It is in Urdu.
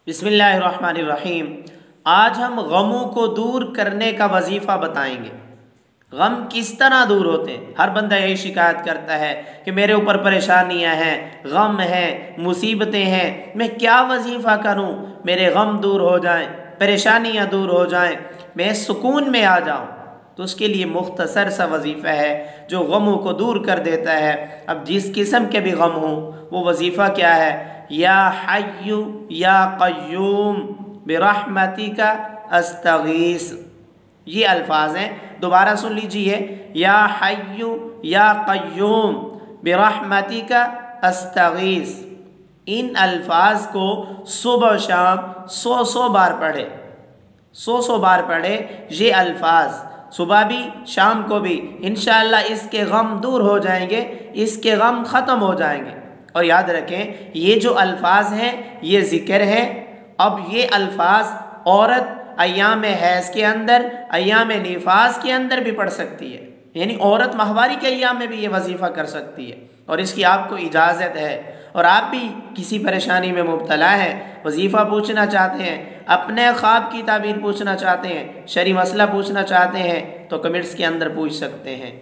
بسم اللہ الرحمن الرحیم۔ آج ہم غموں کو دور کرنے کا وظیفہ بتائیں گے۔ غم کس طرح دور ہوتے ہیں؟ ہر بندہ یہی شکایت کرتا ہے کہ میرے اوپر پریشانیاں ہیں، غم ہیں، مصیبتیں ہیں، میں کیا وظیفہ کروں میرے غم دور ہو جائیں، پریشانیاں دور ہو جائیں، میں سکون میں آ جاؤں۔ تو اس کے لیے مختصر سا وظیفہ ہے جو غموں کو دور کر دیتا ہے۔ اب جس قسم کے بھی غم ہوں، وہ وظیفہ کیا ہے؟ یا حی یا قیوم برحمتک استغیث۔ یہ الفاظ ہیں، دوبارہ سن لیجئے۔ یا حی یا قیوم برحمتک استغیث۔ ان الفاظ کو صبح و شام 100 بار پڑھے، 100 بار پڑھے یہ الفاظ، صبح بھی شام کو بھی۔ انشاءاللہ اس کے غم دور ہو جائیں گے، اس کے غم ختم ہو جائیں گے۔ اور یاد رکھیں یہ جو الفاظ ہیں یہ ذکر ہے۔ اب یہ الفاظ عورت ایام حیض کے اندر، ایام نفاس کے اندر بھی پڑھ سکتی ہے، یعنی عورت ماہواری کے ایام میں بھی یہ وظیفہ کر سکتی ہے، اور اس کی آپ کو اجازت ہے۔ اور آپ بھی کسی پریشانی میں مبتلا ہیں، وظیفہ پوچھنا چاہتے ہیں، اپنے خواب کی تعبیر پوچھنا چاہتے ہیں، شرعی مسئلہ پوچھنا چاہتے ہیں، تو کمنٹس کے اندر پوچھ سکتے ہیں۔